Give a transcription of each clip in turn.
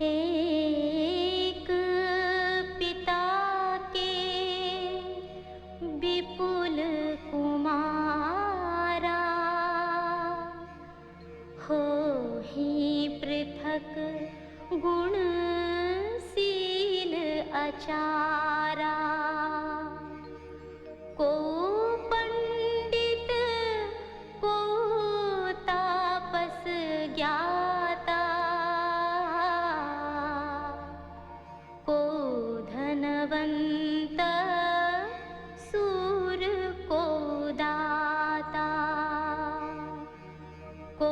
एक पिता के विपुल कुमारा, हो ही पृथक गुणशील आचारा। को पंडित को तापस ज्ञाता, को धनवंत सूर को दाता, को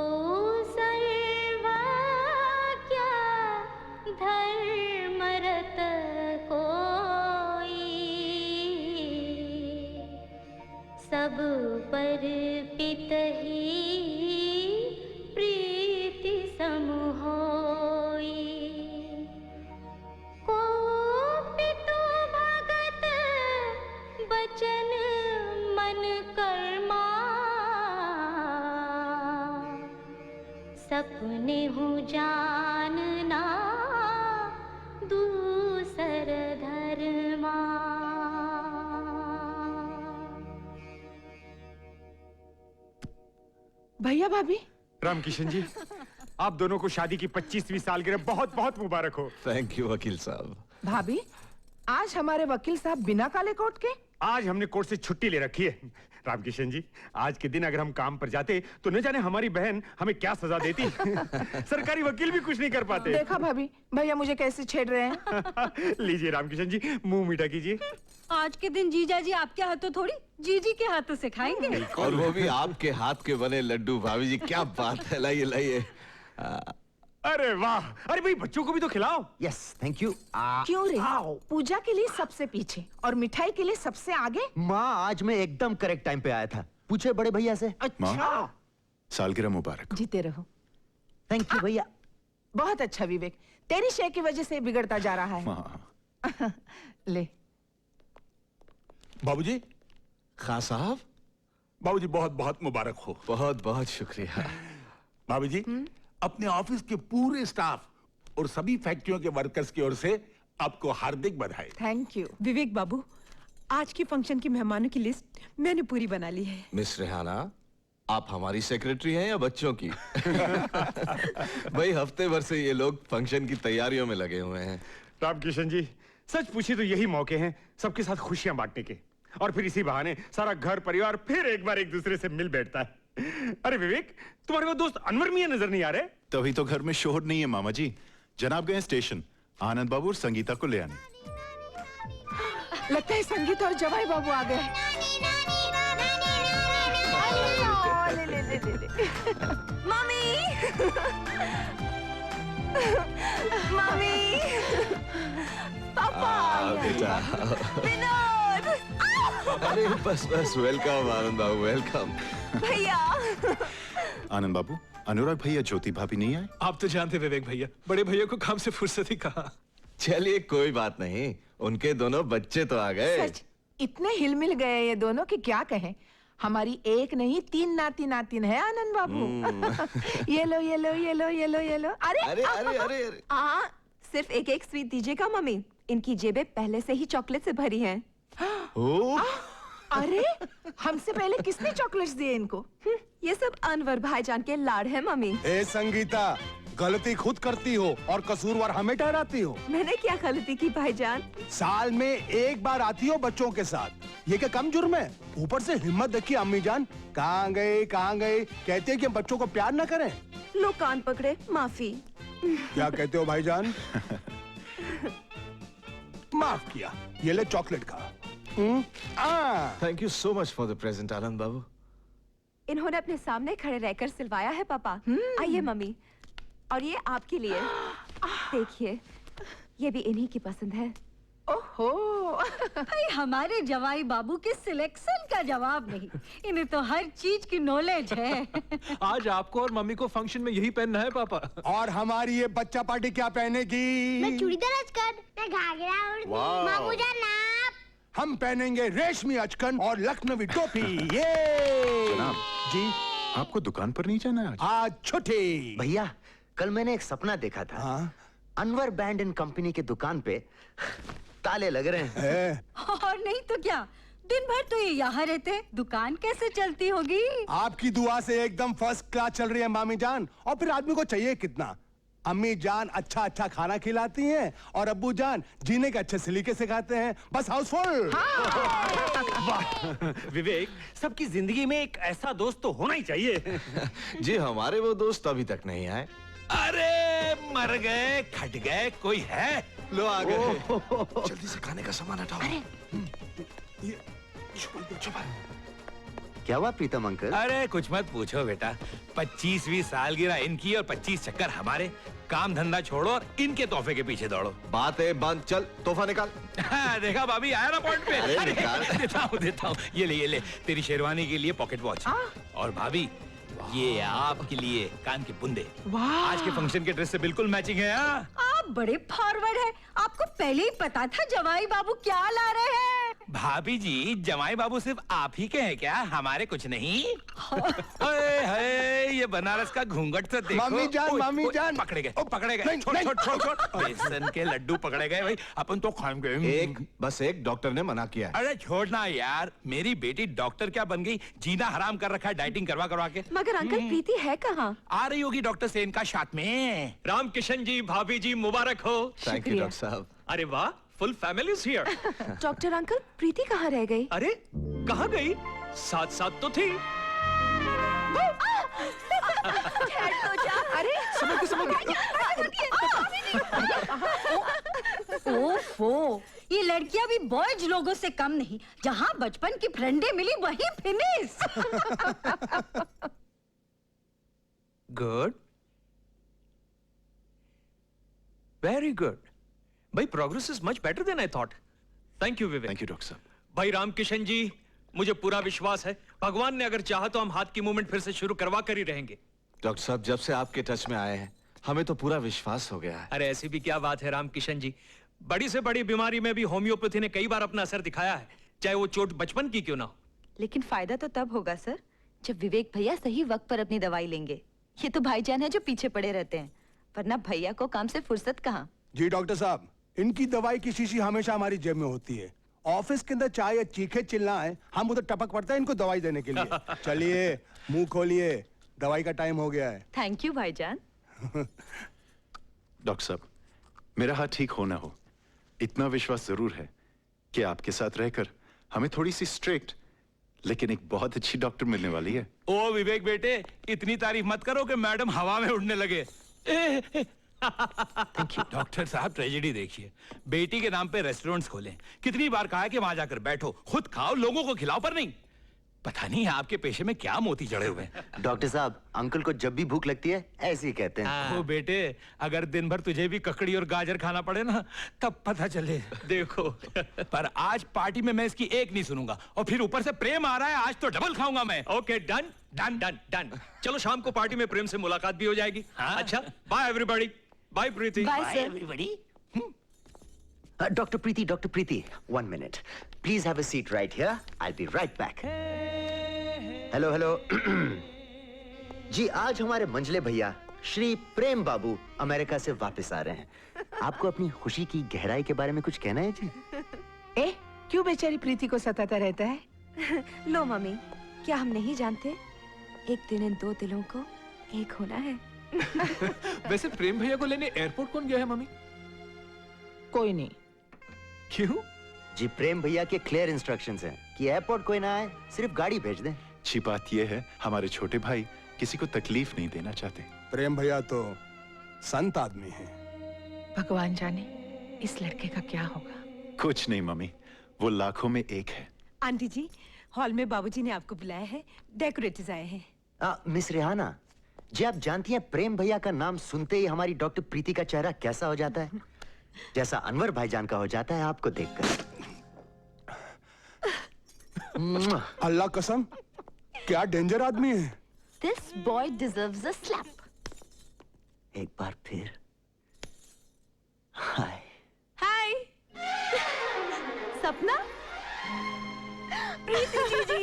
सर्वज्ञ धर्मरत कोई, सब पर पित ही प्रीति समहोई। को पितु भगत बचन मन कर्मा, सपने हूँ जानना दूसर धर्मा। भैया भाभी। रामकिशन जी, आप दोनों को शादी की 25वीं सालगिरह बहुत बहुत मुबारक हो। थैंक यू वकील साहब। भाभी, आज हमारे वकील साहब बिना काले कोट के? आज हमने कोर्ट से छुट्टी ले रखी है। रामकिशन जी, आज के दिन अगर हम काम पर जाते तो न जाने हमारी बहन हमें क्या सजा देती। सरकारी वकील भी कुछ नहीं कर पाते। देखा भाभी, भैया मुझे कैसे छेड़ रहे हैं। लीजिए रामकिशन जी, मुंह मीठा कीजिए। आज के दिन जीजा जी आपके हाथों थोड़ी, जीजी के हाथों से खाएंगे। और वो भी आपके हाथ के बने लड्डू। भाभी जी क्या बात है, लाइए लाइए। अरे वाह, अरे भाई बच्चों को भी तो खिलाओ। Yes thank you. क्यों रे? पूजा के लिए सबसे पीछे और मिठाई के लिए सबसे आगे। माँ, आज मैं एकदम करेक्ट टाइम पे आया था। पूछे बड़े भैया से। अच्छा, सालगिरह मुबारक। जीते रहो। थैंक यू भैया। बहुत अच्छा विवेक, तेरी शय की वजह से बिगड़ता जा रहा है। ले बाबूजी। खां साहब। बाबूजी बहुत बहुत मुबारक हो। बहुत बहुत शुक्रिया। भाभी जी, अपने ऑफिस के पूरे स्टाफ और सभी फैक्ट्रियों के वर्कर्स की ओर से आपको हार्दिक बधाई। Thank you. विवेक बाबू, आज की फंक्शन की मेहमानों की लिस्ट मैंने पूरी बना ली है। मिस रेहाना, आप हमारी सेक्रेटरी हैं या बच्चों की? भाई हफ्ते भर से ये लोग फंक्शन की तैयारियों में लगे हुए हैं। रामकिशन जी, सच पूछिए तो यही मौके हैं सबके साथ खुशियां बांटने के, और फिर इसी बहाने सारा घर परिवार फिर एक बार एक दूसरे से मिल बैठता है। अरे विवेक, तुम्हारे वो दोस्त अनवर मियां नजर नहीं आ रहे? तभी तो घर में शोर नहीं है मामा जी। जनाब गए स्टेशन, आनंद बाबू और संगीता को ले आने। लगता है संगीता और जवाई बाबू आ गए। ले ले ले ले ले। मम्मी। मम्मी। पापा। बेटा। विनोद। अरे बस बस, वेलकम आनंद बाबू, वेलकम। भैया। आनंद बाबू, अनुराग भैया, ज्योति भाभी नहीं आए? आप तो जानते विवेक भैया, बड़े भैया को काम से फुर्सत ही कहा। चलिए कोई बात नहीं, उनके दोनों बच्चे तो आ गए। सच इतने हिलमिल गए ये दोनों कि क्या कहें। हमारी एक नहीं 3 नाती नातिन है आनंद बाबू। ये लो ये लो ये लो ये लो ये लो। अरे अरे अरे अरे, अरे। सिर्फ एक एक स्वीट दीजिएगा मम्मी, इनकी जेबें पहले से ही चॉकलेट से भरी हैं। अरे हमसे पहले किसने चॉकलेट्स दिए इनको? ये सब अनवर भाईजान के लाड़ है मम्मी। ए संगीता, गलती खुद करती हो और कसूरवार हमें ठहराती हो। मैंने क्या गलती की भाईजान? साल में एक बार आती हो बच्चों के साथ, ये क्या कम जुर्म है? ऊपर से हिम्मत देखिए अम्मी जान, कहाँ गए कहते हैं कि हम बच्चों को प्यार न करें। लो कान पकड़े, माफी। क्या कहते हो भाईजान? माफ किया, ये ले चॉकलेट का। Thank you so much for the present Anand Babu. इन्होंने अपने सामने खड़े रहकर सिलवाया है पापा। आइए मम्मी, और ये आपके लिए। देखिए, ये भी इन्हीं की पसंद है। ओहो, भाई हमारे जवाई बाबू के सिलेक्शन का जवाब नहीं, इन्हें तो हर चीज की नॉलेज है। आज आपको और मम्मी को फंक्शन में यही पहनना है पापा। और हमारी ये बच्चा पार्टी क्या पहनेगी? मैं चूड़ीदार अचकन, मैं घाघरा उड़ती, मामू जान नाप। हम पहनेंगे रेशमी अचकन और लखनवी टोपी। ये जनाब जी, आपको दुकान पर नहीं जाना है आज? आज छुट्टी। भैया, कल मैंने एक सपना देखा था। अनवर बैंड एंड कंपनी के दुकान पे ताले लग रहे हैं। और नहीं तो क्या, दिन भर तो ये यहाँ रहते हैं, दुकान कैसे चलती होगी? आपकी दुआ से एकदम फर्स्ट क्लास चल रही है मामी जान। और फिर आदमी को चाहिए कितना? अम्मी जान अच्छा अच्छा खाना खिलाती हैं और अब्बू जान जीने के अच्छे सलीके सिखाते हैं। बस हाउसफुल। वाह विवेक, सबकी जिंदगी में एक ऐसा दोस्त तो होना ही चाहिए। जी हमारे वो दोस्त अभी तक नहीं आए। अरे मर गए, खट गए, कोई है? लो आ गए। जल्दी से खाने का सामान हटाओ। क्या हुआ प्रीतम अंकल? अरे कुछ मत पूछो बेटा, 25वीं सालगिरह इनकी और 25 चक्कर हमारे। काम धंधा छोड़ो और इनके तोहफे के पीछे दौड़ो। बातें बंद, चल तोहफा निकाल। हाँ, देखा भाभी आया ना पॉइंट पे। अरे निकाल। देता हूँ ये ले तेरी शेरवानी के लिए पॉकेट वॉच। और भाभी ये आपके लिए कान के बुंदे। आज के फंक्शन के ड्रेस से बिल्कुल मैचिंग है। आप बड़े फॉरवर्ड हैं। आपको पहले ही पता था जवाई बाबू क्या ला रहे हैं? भाभी जी, जमाई बाबू सिर्फ आप ही के हैं क्या? हमारे कुछ नहीं? ये बनारस का घूंघट तो देखो। मामी जान, मामी जान। पकड़े गए। छोड़। बेसन के लड्डू पकड़े गए भाई, अपन तो खाएंगे। बस एक डॉक्टर ने मना किया है। अरे छोड़ना यार, मेरी बेटी डॉक्टर क्या बन गई, जीना हराम कर रखा है डाइटिंग करवा के। मगर अंकल प्रीति है कहाँ? आ रही होगी डॉक्टर सेन का साथ में। रामकिशन जी, भाभी जी, मुबारक हो। थैंक यू डॉक्टर साहब। अरे वाह, full family is here. Doctor uncle, Preeti कहाँ रह गई? अरे कहाँ गई? साथ साथ तो थी। अरे ओफो, ये लड़कियां भी बॉयज लोगों से कम नहीं। जहाँ बचपन की फ्रेंडें मिली वहीं फिनिश। Good, very good. भाई progress is much better than I thought. Thank you Vivek. Thank you doctor साहब। भाई रामकिशन जी, मुझे पूरा विश्वास है भगवान ने अगर चाहा तो हम हाथ की मूवमेंट फिर से शुरू करवा कर ही रहेंगे। डॉक्टर साहब, जब से आपके टच में आए हैं हमें तो पूरा विश्वास हो गया है। अरे ऐसी भी क्या बात है रामकिशन जी, बड़ी से बड़ी बीमारी में भी होम्योपैथी ने कई बार अपना असर दिखाया है, चाहे वो चोट बचपन की क्यों ना हो। लेकिन फायदा तो तब होगा सर, जब विवेक भैया सही वक्त पर अपनी दवाई लेंगे। ये तो भाईजान है जो पीछे पड़े रहते हैं, वरना भैया को काम से फुर्सत कहाँ। जी डॉक्टर साहब, इनकी दवाई की शीशी हमेशा हमारी जेब में होती है। ऑफिस के अंदर चाहे या चीखे चिल्लाएं, हम उधर टपक पड़ता है इनको दवाई देने के लिए। चलिए मुंह खोलिए, दवाई का टाइम हो गया है। थैंक यू भाईजान। डॉक्टर साहब, मेरा हाथ ठीक हो ना हो, इतना विश्वास जरूर है कि आपके साथ रहकर हमें थोड़ी सी स्ट्रिक्ट लेकिन एक बहुत अच्छी डॉक्टर मिलने वाली है। ओ विवेक बेटे, इतनी तारीफ मत करो कि मैडम हवा में उड़ने लगे। डॉक्टर साहब, ट्रेजेडी देखिए, बेटी के नाम पे रेस्टोरेंट्स खोलें। कितनी बार कहा है कि वहां जाकर बैठो, खुद खाओ, लोगों को खिलाओ, पर नहीं। पता नहीं आपके पेशे में क्या मोती चढ़े हुए हैं। डॉक्टर साहब, अंकल को जब भी भूख लगती है ऐसे ही कहते हैं। ओ बेटे, अगर दिन भर तुझे भी ककड़ी और गाजर खाना पड़े ना, तब पता चले। देखो पर आज पार्टी में मैं इसकी एक नहीं सुनूंगा, और फिर ऊपर से प्रेम आ रहा है, आज तो डबल खाऊंगा मैं। Okay, done done done done. चलो शाम को पार्टी में प्रेम से मुलाकात भी हो जाएगी। अच्छा, bye everybody. Bye Preeti. Bye sir. Everybody. Doctor Preeti, 1 minute. Please have a seat right here. I'll be right back. Hello. जी, आज हमारे मंजले भैया श्री प्रेम बाबू अमेरिका से वापस आ रहे हैं। आपको अपनी खुशी की गहराई के बारे में कुछ कहना है जी? ए, क्यों बेचारी प्रीति को सताता रहता है? लो मम्मी, क्या हम नहीं जानते, एक दिन इन दो दिलों को एक होना है। वैसे प्रेम भैया को लेने एयरपोर्ट कौन गया है मम्मी? कोई नहीं। क्यों? जी, प्रेम भैया के क्लियर इंस्ट्रक्शंस हैं कि एयरपोर्ट कोई ना आए, सिर्फ गाड़ी भेज दें। अच्छी बात यह है, हमारे छोटे भाई किसी को तकलीफ नहीं देना चाहते। प्रेम भैया तो संत आदमी हैं। भगवान जाने इस लड़के का क्या होगा। कुछ नहीं मम्मी, वो लाखों में एक है। आंटी जी, हॉल में बाबूजी ने आपको बुलाया है, डेकोरेटर्स आए हैं। मिस रेहाना जी, आप जानती हैं प्रेम भैया का नाम सुनते ही हमारी डॉक्टर प्रीति का चेहरा कैसा हो जाता है? जैसा अनवर भाईजान का हो जाता है आपको देखकर। अल्लाह कसम, क्या डेंजर आदमी है। This boy deserves a slap. एक बार फिर हाय। हाय सपना, प्रीति जीजी।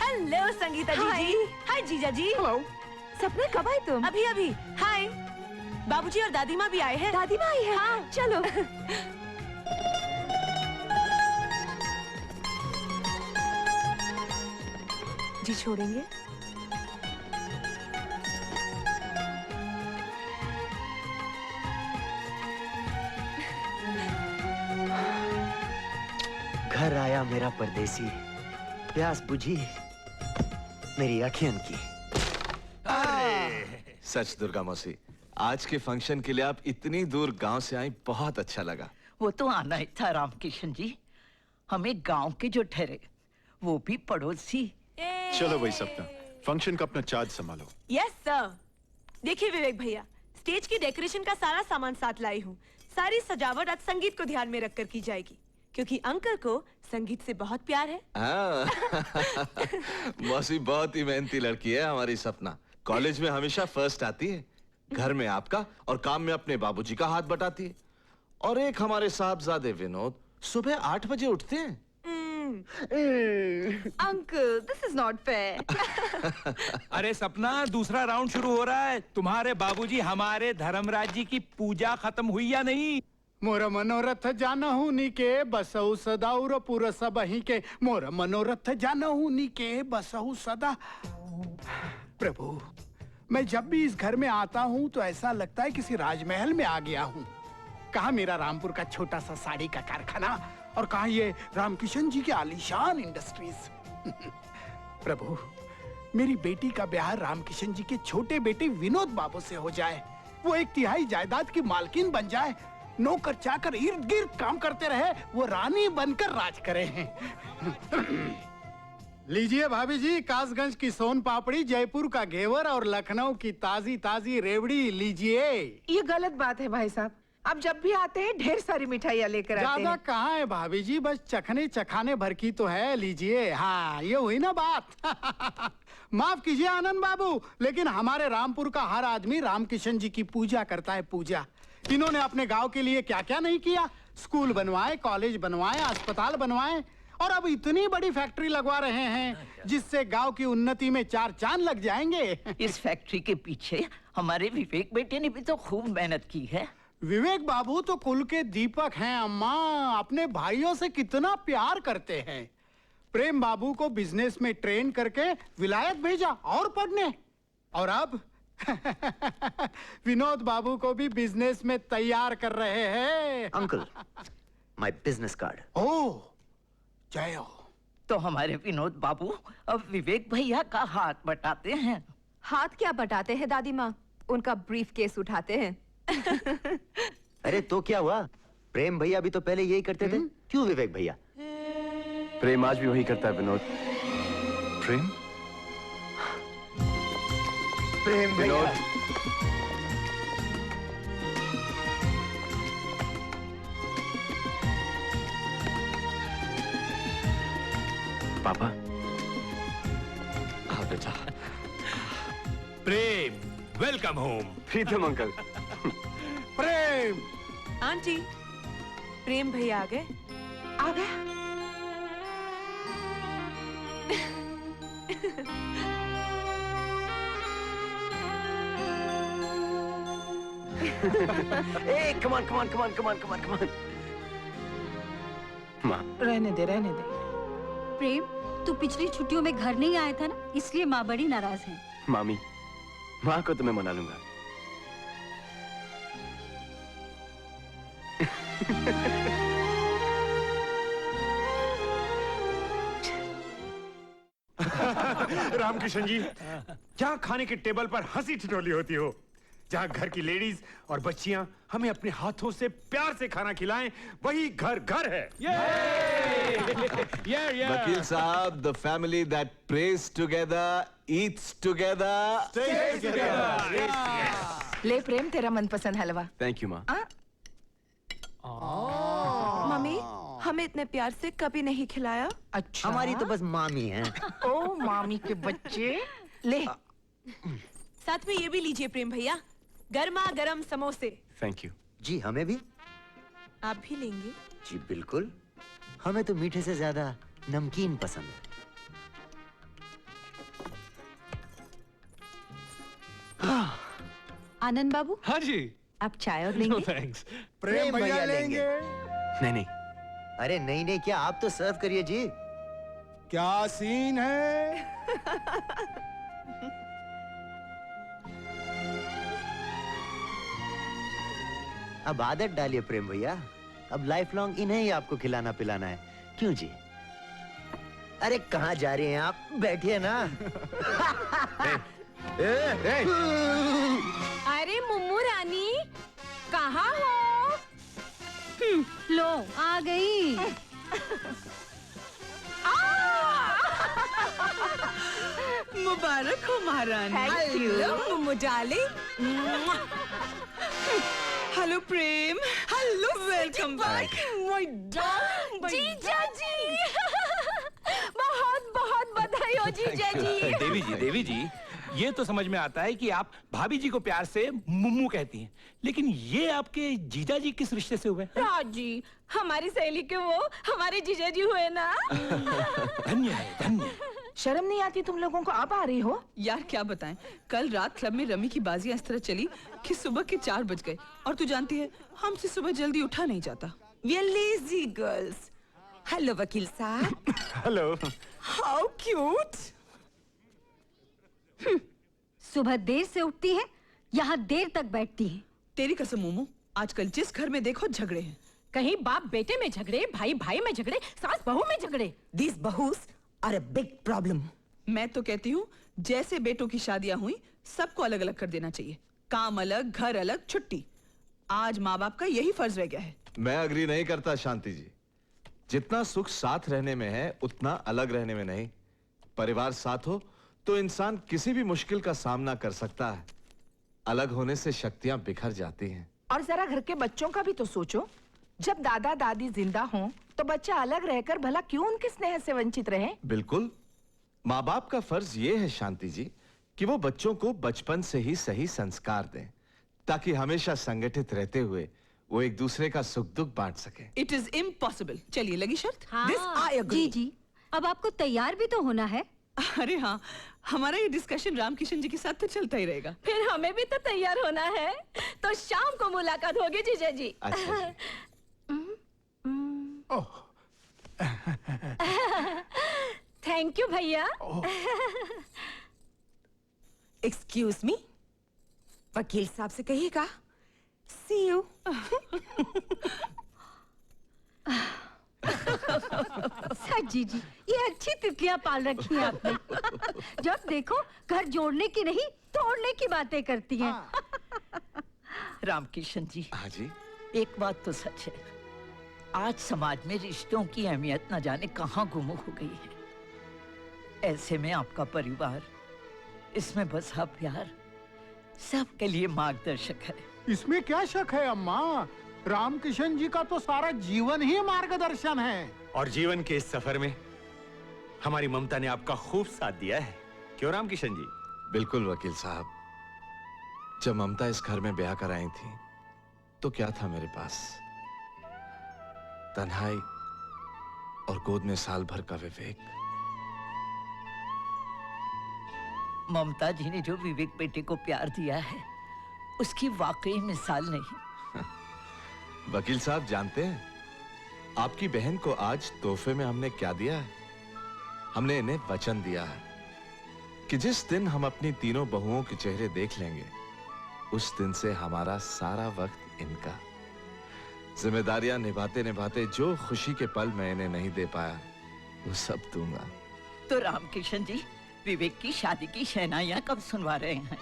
हेलो संगीता जीजी। हाय जीजा जी। सपना, कब आए तुम? अभी। हाय। बाबूजी और दादी माँ भी आए हैं। दादी माँ आई है? हाँ, चलो। जी छोड़ेंगे? घर आया मेरा परदेसी, प्यास बुझी मेरी अखियन की। सच दुर्गा मौसी, आज के फंक्शन के लिए आप इतनी दूर गांव से आई, बहुत अच्छा लगा। वो तो आना ही था रामकिशन जी, हमें गांव के जो ठहरे वो भी पड़ोसी। चलो वही सपना, फंक्शन का अपना चार्ज संभालो। Yes sir. देखिए विवेक भैया, स्टेज की डेकोरेशन का सारा सामान साथ लाई हूँ। सारी सजावट आज संगीत को ध्यान में रखकर की जाएगी, क्योंकि अंकल को संगीत से बहुत प्यार है। मौसी बहुत ही मेहनती लड़की है हमारी सपना। कॉलेज में हमेशा फर्स्ट आती है, घर में आपका और काम में अपने बाबूजी का हाथ बटाती है। और एक हमारे साहबजादे विनोद सुबह 8 बजे उठते हैं। Uncle, this is not fair. अरे सपना, दूसरा राउंड शुरू हो रहा है। तुम्हारे बाबूजी हमारे धर्मराज जी की पूजा खत्म हुई या नहीं? मोर मनोरथ जानहु निके बसहु सदा उर पुर सबहि के। मोर मनोरथ जानहु निके बसहु सदा। प्रभु, मैं जब भी इस घर में आता हूँ तो ऐसा लगता है किसी राजमहल में आ गया हूँ। कहाँ मेरा रामपुर का छोटा सा साड़ी का कारखाना, और कहाँ ये रामकिशन जी के आलीशान इंडस्ट्रीज। प्रभु, मेरी बेटी का ब्याह रामकिशन जी के छोटे बेटे विनोद बाबू से हो जाए। वो 1/3 जायदाद की मालकिन बन जाए, नौकर चाकर इर्द गिर्द काम करते रहे, वो रानी बनकर राज करे हैं। लीजिए भाभी जी, कासगंज की सोन पापड़ी, जयपुर का घेवर और लखनऊ की ताजी ताजी रेवड़ी लीजिए। ये गलत बात है भाई साहब, अब जब भी आते हैं ढेर सारी मिठाइयाँ लेकर आते हैं। ज्यादा कहाँ है भाभी जी, बस चखने चखाने भर की तो है, लीजिए। हाँ, ये हुई ना बात। माफ कीजिए आनंद बाबू, लेकिन हमारे रामपुर का हर आदमी रामकिशन जी की पूजा करता है, पूजा। इन्होंने अपने गांव के लिए क्या क्या नहीं किया। स्कूल बनवाए, कॉलेज बनवाए, अस्पताल बनवाए, और अब इतनी बड़ी फैक्ट्री लगवा रहे हैं जिससे गांव की उन्नति में 4 चांद लग जाएंगे। इस फैक्ट्री के पीछे हमारे विवेक बेटे ने भी तो खूब मेहनत की है। विवेक बाबू तो कुल के दीपक हैं अम्मा, अपने भाइयों से कितना प्यार करते हैं। प्रेम बाबू को बिजनेस में ट्रेन करके विलायत भेजा और पढ़ने, और अब विनोद बाबू को भी बिजनेस में तैयार कर रहे हैं। Uncle, my business card. Oh, जय हो। तो हमारे विनोद बाबू अब विवेक भैया का हाथ बटाते हैं। हाथ क्या बटाते हैं दादी माँ, उनका ब्रीफ केस उठाते हैं। अरे तो क्या हुआ, प्रेम भैया भी तो पहले यही करते थे, क्यों विवेक भैया? प्रेम आज भी वही करता है विनोद। प्रेम? प्रेम विनोद, पापा। हाँ बेटा। प्रेम, वेलकम होम। प्रीतम अंकल। प्रेम। आंटी, प्रेम भैया आ गए? आ गया। Hey, come on, come on, come on, come on, come on, come on. माँ, रहने दे, रहने दे। प्रेम, तू पिछली छुट्टियों में घर नहीं आया था ना, इसलिए माँ बड़ी नाराज है। मामी, माँ को तो मैं मना लूंगा। रामकिशन जी, जहाँ खाने के टेबल पर हंसी ठिठोली होती हो, जहाँ घर की लेडीज और बच्चियां हमें अपने हाथों से प्यार से खाना खिलाएं, वही घर घर है। वकील साहब, the family that prays together, eats together, stays together. ले प्रेम, तेरा मनपसंद हलवा। थैंक यू माँ। मम्मी, हमें इतने प्यार से कभी नहीं खिलाया। अच्छा, हमारी तो बस मामी है। ओ मामी के बच्चे, ले। साथ में ये भी लीजिए प्रेम भैया, गर्मा गर्म समोसे। Thank you. जी हमें भी। आप भी लेंगे? जी बिल्कुल, हमें तो मीठे से ज्यादा नमकीन पसंद है। आनंद बाबू, हाँ जी। आप चाय और नो लेंगे? थैंक्स। प्रेम भैया लेंगे। नहीं नहीं, अरे नहीं नहीं, क्या आप तो सर्व करिए जी। क्या सीन है? अब आदत डालिए प्रेम भैया, अब लाइफ लॉन्ग इन्हें ही आपको खिलाना पिलाना है, क्यों जी? अरे कहाँ जा रहे हैं आप? बैठिए ना। अरे मुम्मू रानी, कहाँ हो? लो आ गई। मुबारक हो महारानी। हेलो मुम्मू darling. Hello Prem. Hello welcome back. My darling जीजा जी, बहुत बहुत बधाई हो जीजा जी। देवी जी, ये तो समझ में आता है कि आप भाभी जी को प्यार से मुम्मू कहती हैं, लेकिन ये आपके जीजा जी किस रिश्ते से हुए? जी, हमारी सहेली के वो हमारे जीजा जी हुए ना। धन्य है, धन्य। शर्म नहीं आती तुम लोगों को? आप आ रही हो? यार क्या बताएं, कल रात क्लब में रमी की बाजियां इस तरह चली कि सुबह के 4 बज गए, और तू जानती है हमसे सुबह जल्दी उठा नहीं जाता। We are lazy girls. Hello वकील साहब। हेलो। How cute. सुबह देर से उठती है, यहाँ देर तक बैठती है। तेरी कसम मोमो, आजकल जिस घर में देखो झगड़े हैं। कहीं बाप बेटे में झगड़े, भाई भाई में झगड़े, सास बहू में झगड़े। These bahus are a big problem. मैं तो कहती हूँ जैसे बेटों की शादियां हुई सबको अलग अलग कर देना चाहिए, काम अलग, घर अलग, छुट्टी। आज माँ बाप का यही फर्ज रह गया है। मैं अग्री नहीं करता शांति जी। जितना सुख साथ रहने में है, उतना अलग रहने में नहीं। परिवार साथ हो तो इंसान किसी भी मुश्किल का सामना कर सकता है। अलग होने से शक्तियां बिखर जाती हैं। और जरा घर के बच्चों का भी तो सोचो। जब दादा दादी जिंदा हों तो बच्चा अलग रहकर भला क्यों उनके स्नेह से वंचित रहे? बिल्कुल। माँ बाप का फर्ज ये है शांति जी कि वो बच्चों को बचपन से ही सही संस्कार दें, ताकि हमेशा संगठित रहते हुए वो एक दूसरे का सुख दुख बांट सके। It is impossible. चलिए लगी शर्त? जी जी, अब आपको तैयार भी तो होना है। अरे हाँ, हमारा ये डिस्कशन रामकिशन जी के साथ तो चलता ही रहेगा। फिर हमें भी तो तैयार होना है, तो शाम को मुलाकात होगी जीजा जी। अच्छा जी। थैंक यू भैया। एक्सक्यूज मी, वकील साहब से कहिएगा सी यू। सच्ची जी, ये अच्छी तितलियां पाल रखी हैं आपने। जब देखो घर जोड़ने की नहीं तोड़ने की बातें करती हैं। रामकिशन जी, हाँ जी। एक बात तो सच है, आज समाज में रिश्तों की अहमियत न जाने कहाँ गुम हो गई है। ऐसे में आपका परिवार, इसमें बसा प्यार सबके लिए मार्गदर्शक है। इसमें क्या शक है अम्मा? रामकिशन जी का तो सारा जीवन ही मार्गदर्शन है। और जीवन के इस सफर में हमारी ममता ने आपका खूब साथ दिया है, क्यों रामकिशन जी? बिल्कुल वकील साहब। जब ममता इस घर में ब्याह कर आई थी तो क्या था मेरे पास? तन्हाई और गोद में साल भर का विवेक। ममता जी ने जो विवेक बेटे को प्यार दिया है, उसकी वाकई मिसाल नहीं। वकील साहब जानते हैं आपकी बहन को आज तोहफे में हमने क्या दिया है? हमने इन्हें वचन दिया है कि जिस दिन हम अपनी तीनों बहुओं के चेहरे देख लेंगे, उस दिन से हमारा सारा वक्त इनका। जिम्मेदारियां निभाते निभाते जो खुशी के पल मैं इन्हें नहीं दे पाया, वो सब दूंगा। तो रामकिशन जी, विवेक की शादी की शहनाइयां कब सुनवा रहे हैं?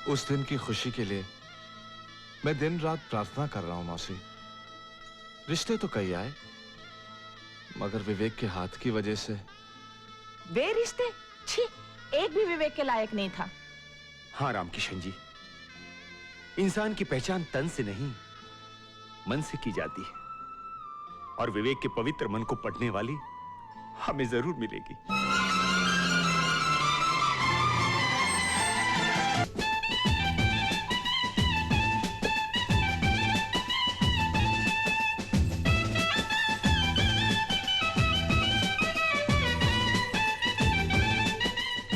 उस दिन की खुशी के लिए मैं दिन रात प्रार्थना कर रहा हूं मौसी। रिश्ते तो कई आए, मगर विवेक के हाथ की वजह से। वे रिश्ते छी, एक भी विवेक के लायक नहीं था। हाँ रामकिशन जी, इंसान की पहचान तन से नहीं मन से की जाती है, और विवेक के पवित्र मन को पढ़ने वाली हमें जरूर मिलेगी।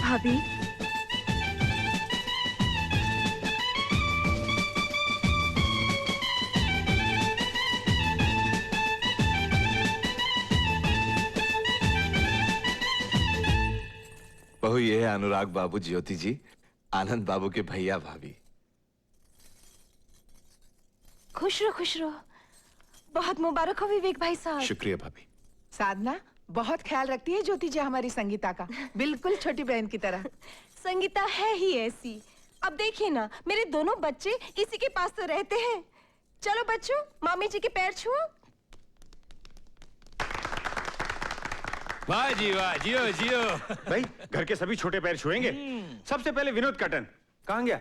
भाभी, बहू ये है अनुराग बाबू, ज्योति जी, आनंद बाबू के भैया भाभी। खुश रहो। बहुत मुबारक हो विवेक भाई साहब। शुक्रिया भाभी। साधना बहुत ख्याल रखती है ज्योति जी हमारी संगीता का, बिल्कुल छोटी बहन की तरह। संगीता है ही ऐसी। अब देखिए ना, मेरे दोनों बच्चे इसी के पास तो रहते हैं। चलो बच्चों, मामी जी के पैर छुओ। वाह जी वाह, जियो जियो। भाई घर के सभी छोटे पैर छुएंगे। सबसे पहले विनोद का टर्न। कहाँ गया?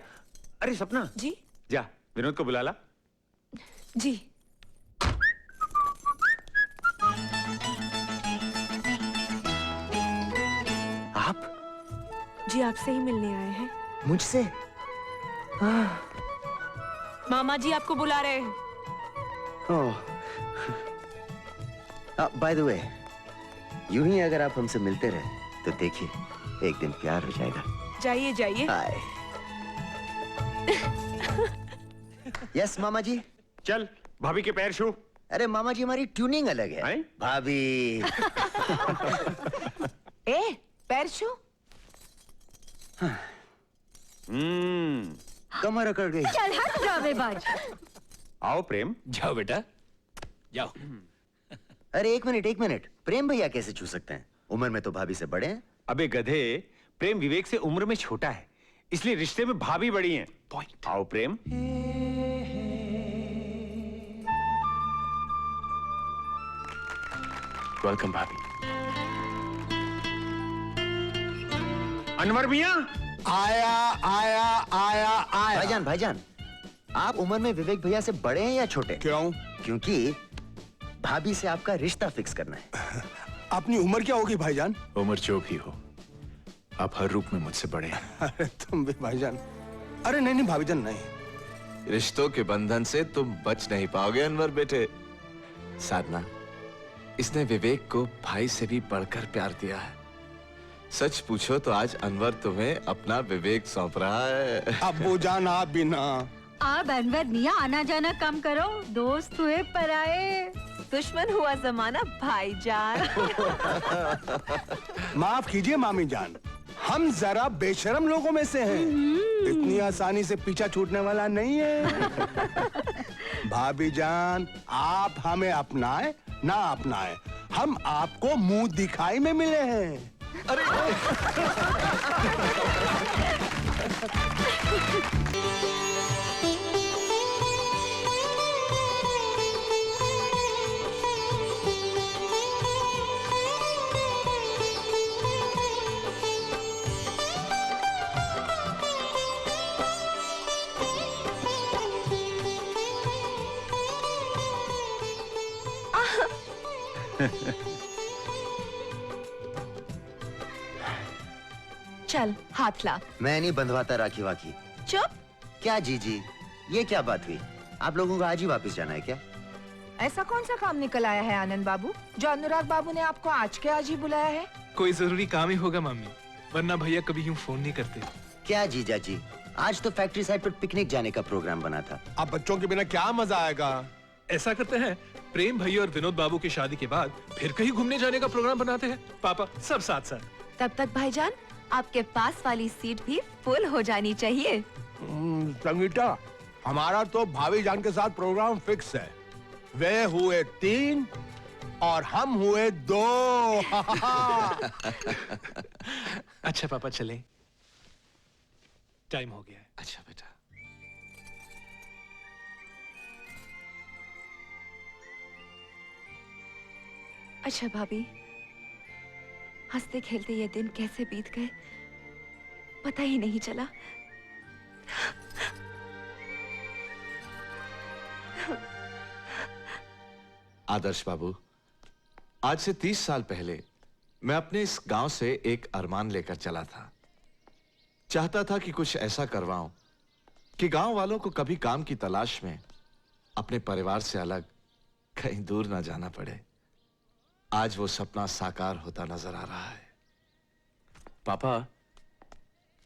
अरे सपना जी, जा विनोद को बुला ला। जी। आप? जी आपसे ही मिलने आए हैं। मुझसे? मामा जी आपको बुला रहे हैं। ओह। बाय द वे, यूं ही अगर आप हमसे मिलते रहे तो देखिए एक दिन प्यार हो जाएगा। जाइए जाइए। हाय। यस मामा जी। चल भाभी के पैर छू। अरे मामा जी हमारी ट्यूनिंग अलग है। भाभी। ए पैर छू। कमर अकड़ गई। चल हट ड्रामेबाज। आओ प्रेम। जाओ बेटा, जाओ। अरे एक मिनट, प्रेम भैया कैसे छू सकते हैं? उम्र में तो भाभी से बड़े हैं। अबे गधे, प्रेम विवेक से उम्र में छोटा है, इसलिए रिश्ते में भाभी बड़ी हैं। पॉइंट। आओ प्रेम। वेलकम भाभी। अनवर मियां। आया। भाईजान, आप उम्र में विवेक भैया से बड़े हैं या छोटे? क्यों? क्योंकि भाभी से आपका रिश्ता फिक्स करना है। अपनी उम्र क्या होगी भाईजान? उम्र जो भी हो, आप हर रूप में मुझसे बड़े हैं। अरे तुम भी भाईजान। अरे नहीं भाईजान नहीं। रिश्तों के बंधन से तुम बच नहीं पाओगे अनवर बेटे। साधना, इसने विवेक को भाई से भी बढ़कर प्यार दिया है। सच पूछो तो आज अनवर तुम्हें अपना विवेक सौंप रहा है। अब्बू जान आप भी ना। अब अनवर मियां आना जाना कम करो, दोस्त हुए पराए। दुश्मन हुआ जमाना भाईजान। माफ कीजिए मामी जान, हम जरा बेशरम लोगों में से हैं। इतनी आसानी से पीछा छूटने वाला नहीं है। भाभी जान, आप हमें अपनाए ना अपनाए, हम आपको मुंह दिखाई में मिले हैं। अरे चल हाथ ला। मैं नहीं बंधवाता राखी वाखी। चुप। क्या जीजी, ये क्या बात हुई? आप लोगों को आज ही वापस जाना है क्या? ऐसा कौन सा काम निकल आया है आनंद बाबू, जो अनुराग बाबू ने आपको आज के आज ही बुलाया है? कोई जरूरी काम ही होगा मम्मी, वरना भैया कभी यूं फोन नहीं करते। क्या जीजा जी, आज तो फैक्ट्री साइड पर पिकनिक जाने का प्रोग्राम बना था। अब बच्चों के बिना क्या मजा आएगा? ऐसा करते हैं, प्रेम भैया और विनोद बाबू की शादी के बाद फिर कहीं घूमने जाने का प्रोग्राम बनाते हैं। पापा सब साथ साथ। तब तक भाईजान आपके पास वाली सीट भी फुल हो जानी चाहिए। संगीता, हमारा तो भाभी जान के साथ प्रोग्राम फिक्स है। वे हुए 3 और हम हुए 2। अच्छा पापा चलें, टाइम हो गया है। अच्छा बेटा। अच्छा भाभी, हंसते खेलते ये दिन कैसे बीत गए पता ही नहीं चला। आदर्श बाबू, आज से 30 साल पहले मैं अपने इस गांव से एक अरमान लेकर चला था। चाहता था कि कुछ ऐसा करवाऊं कि गांव वालों को कभी काम की तलाश में अपने परिवार से अलग कहीं दूर ना जाना पड़े। आज वो सपना साकार होता नजर आ रहा है। पापा,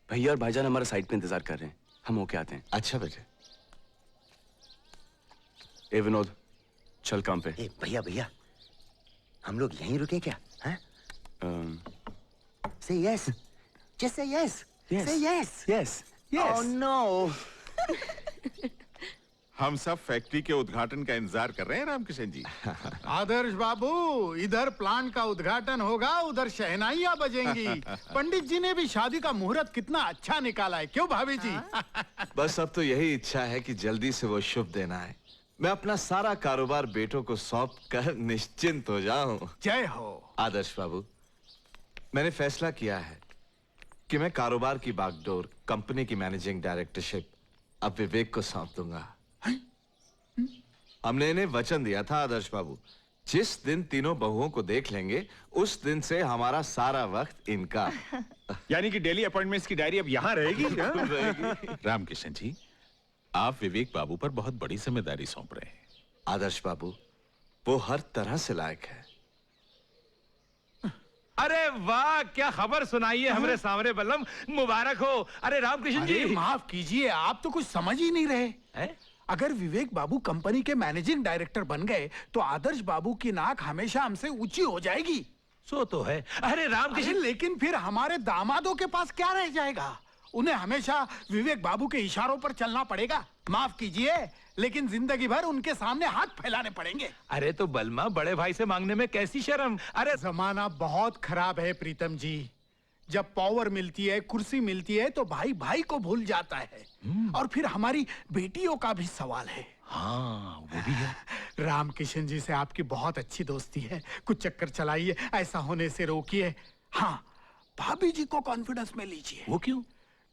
भैया और भाईजान हमारा साइड पे इंतजार कर रहे हैं, हम होके आते हैं। अच्छा बेटे। ए विनोद, चल काम पे। भैया, हम लोग यहीं रुके क्या? हैं? से yes, Just say yes. Yes. Say yes. Yes. Yes. Oh no. हम सब फैक्ट्री के उद्घाटन का इंतजार कर रहे हैं रामकिशन जी। आदर्श बाबू, इधर प्लांट का उद्घाटन होगा, उधर शहनाइयां बजेंगी। पंडित जी ने भी शादी का मुहूर्त कितना अच्छा निकाला है, क्यों भाभी जी? बस अब तो यही इच्छा है कि जल्दी से वो शुभ दिन आए, मैं अपना सारा कारोबार बेटों को सौंप कर निश्चिंत हो जाऊं। जय हो। आदर्श बाबू, मैंने फैसला किया है कि मैं कारोबार की बागडोर, कंपनी की मैनेजिंग डायरेक्टरशिप अब विवेक को सौंप दूंगा। हमने इन्हें वचन दिया था आदर्श बाबू, जिस दिन तीनों बहुओं को देख लेंगे उस दिन से हमारा सारा वक्त इनका। यानी कि डेली अपॉइंटमेंट्स की डायरी अब यहाँ रहेगी। रामकिशन जी, आप विवेक बाबू पर बहुत बड़ी जिम्मेदारी सौंप रहे हैं। आदर्श बाबू, वो हर तरह से लायक है। अरे वाह, क्या खबर सुनाई है हमरे सामने बल्लम, मुबारक हो। अरे रामकृष्ण जी, माफ कीजिए, आप तो कुछ समझ ही नहीं रहे है? अगर विवेक बाबू कंपनी के मैनेजिंग डायरेक्टर बन गए तो आदर्श बाबू की नाक हमेशा हमसे ऊंची हो जाएगी। सो तो है। अरे रामकृष्ण, लेकिन फिर हमारे दामादों के पास क्या रह जाएगा? उन्हें हमेशा विवेक बाबू के इशारों पर चलना पड़ेगा। माफ कीजिए, लेकिन जिंदगी भर उनके सामने हाथ फैलाने पड़ेंगे। अरे तो बलमा, बड़े भाई से मांगने में कैसी शर्म? अरे जमाना बहुत खराब है प्रीतम जी। जब पावर मिलती है, कुर्सी मिलती है, तो भाई भाई को भूल जाता है। और फिर हमारी बेटियों का भी सवाल है। हाँ, वो भी है। रामकिशन जी से आपकी बहुत अच्छी दोस्ती है, कुछ चक्कर चलाइए, ऐसा होने से रोकिए। हाँ, भाभी जी को कॉन्फिडेंस में लीजिए। वो क्यों?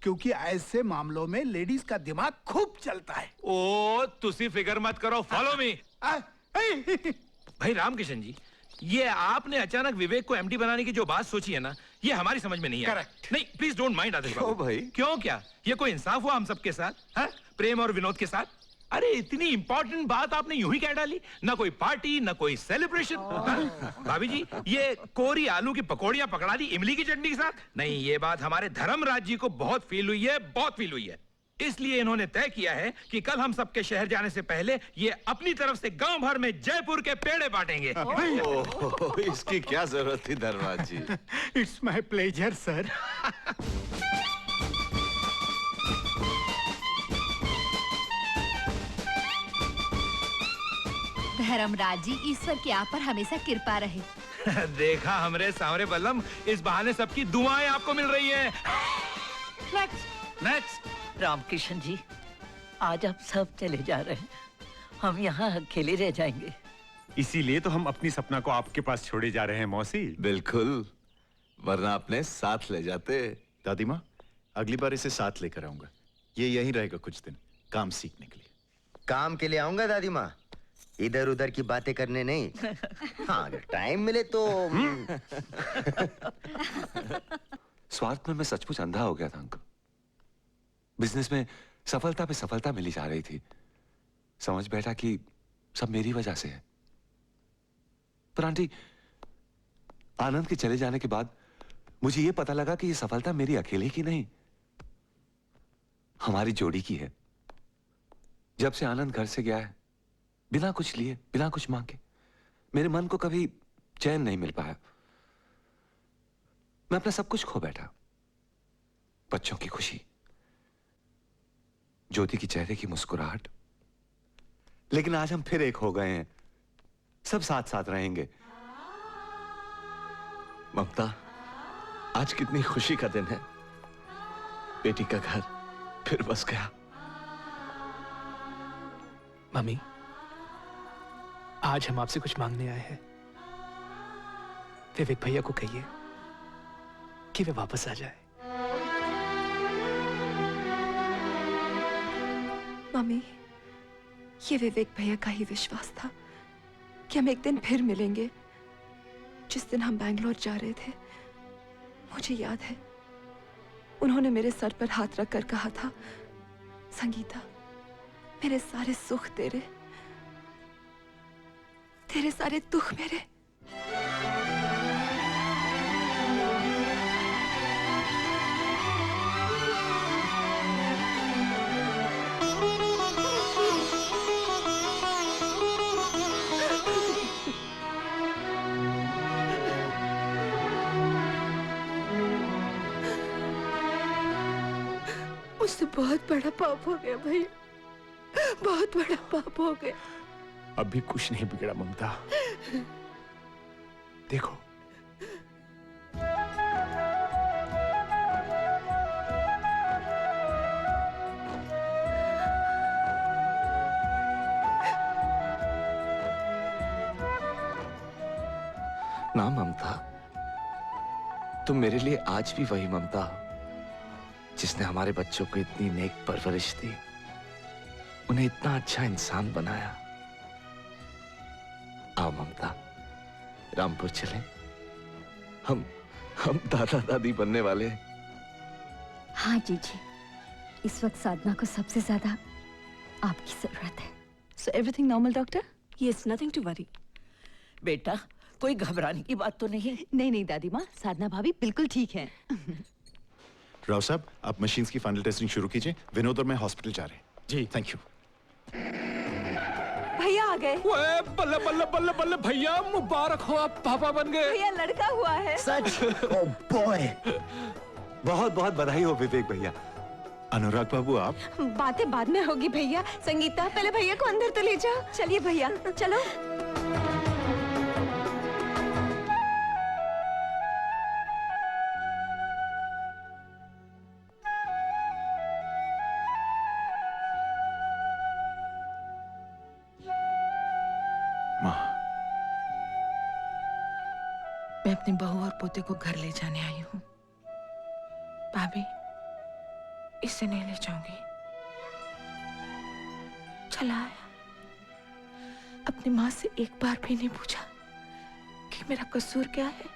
क्योंकि ऐसे मामलों में लेडीज का दिमाग खूब चलता है। ओ, तुसी फिक्र मत करो, फॉलो मी। भाई रामकिशन जी, ये आपने अचानक विवेक को एमडी बनाने की जो बात सोची है ना, ये हमारी समझ में नहीं है। करेक्ट। नहीं, प्लीज डोंट माइंड आदर्श बाबू। क्यों भाई? क्यों क्या? ये कोई इंसाफ हुआ हम सबके साथ? हाँ? प्रेम और विनोद के साथ? अरे इतनी इंपॉर्टेंट बात आपने यूं ही कह डाली, ना कोई पार्टी, ना कोई सेलिब्रेशन। भाभी जी, ये कोरी आलू की पकौड़ियां पकड़ा दी इमली की चटनी के साथ? नहीं, ये बात हमारे धर्मराज जी को बहुत फील हुई है, बहुत फील हुई है। इसलिए इन्होंने तय किया है कि कल हम सबके शहर जाने से पहले ये अपनी तरफ से गांव भर में जयपुर के पेड़े बांटेंगे। ओह, इसकी क्या जरूरत थी Dharmraj ji? It's my pleasure sir. Dharmraj ji, ईश्वर की आप पर हमेशा कृपा रहे। देखा हमरे सामने बल्लम, इस बहाने सबकी दुआएं आपको मिल रही हैं। नेक्स्ट। रामकिशन जी, आज आप सब चले जा रहे हैं, हम यहाँ अकेले रह जाएंगे। इसीलिए तो हम अपनी सपना को आपके पास छोड़े जा रहे हैं मौसी। बिल्कुल, वरना अपने साथ ले जाते। दादी माँ, अगली बार इसे साथ लेकर आऊंगा। ये यहीं रहेगा कुछ दिन, काम सीखने के लिए। काम के लिए आऊंगा दादी माँ, इधर उधर की बातें करने नहीं। हाँ, अगर टाइम मिले तो। स्वार्थ में मैं सचमुच अंधा हो गया था अंकल। बिजनेस में सफलता पे सफलता मिली जा रही थी, समझ बैठा कि सब मेरी वजह से है। पर आंटी, आनंद के चले जाने के बाद मुझे यह पता लगा कि यह सफलता मेरी अकेले की नहीं, हमारी जोड़ी की है। जब से आनंद घर से गया है, बिना कुछ लिए, बिना कुछ मांगे, मेरे मन को कभी चैन नहीं मिल पाया। मैं अपना सब कुछ खो बैठा, बच्चों की खुशी, ज्योति की चेहरे की मुस्कुराहट। लेकिन आज हम फिर एक हो गए हैं, सब साथ साथ रहेंगे। ममता, आज कितनी खुशी का दिन है। बेटी का घर फिर बस गया। मम्मी, आज हम आपसे कुछ मांगने आए हैं। विवेक भैया को कहिए कि वे वापस आ जाए। मम्मी, ये विवेक भैया का ही विश्वास था कि हम एक दिन फिर मिलेंगे। जिस दिन हम बैंगलोर जा रहे थे, मुझे याद है उन्होंने मेरे सर पर हाथ रखकर कहा था, संगीता, मेरे सारे सुख तेरे, तेरे सारे दुख मेरे। मुझसे बहुत बड़ा पाप हो गया भैया, बहुत बड़ा पाप हो गया। अब भी कुछ नहीं बिगड़ा ममता। देखो, ना ममता, तुम मेरे लिए आज भी वही ममता हो जिसने हमारे बच्चों को इतनी नेक परवरिश दी, उन्हें इतना अच्छा इंसान बनाया। आओ ममता, रामपुर चलें। हम दादा दादी बनने वाले हैं। हाँ जीजी, इस वक्त साधना को सबसे ज्यादा आपकी जरूरत है। So everything normal, doctor? Yes, nothing to worry. बेटा, कोई घबराने की बात तो नहीं? नहीं दादी माँ, साधना भाभी बिल्कुल ठीक है। राव साहब, आप मशीन्स की फाइनल टेस्टिंग शुरू कीजिए। विनोद और मैं हॉस्पिटल जा रहे हैं। जी, थैंक यू। भैया आ गए। बल्ले बल्ले बल्ले बल्ले भैया, मुबारक हो, आप पापा बन गए। भैया लड़का हुआ है। सच? ओह बॉय, बहुत बहुत बधाई हो विवेक भैया। अनुराग बाबू, आप? बातें बाद में होगी भैया। संगीता, पहले भैया को अंदर तो ले जाओ। चलिए भैया, चलो। मैं अपनी बहू और पोते को घर ले जाने आई हूँ। भाभी, इसे नहीं ले जाऊंगी। चला आया, अपनी माँ से एक बार भी नहीं पूछा कि मेरा कसूर क्या है।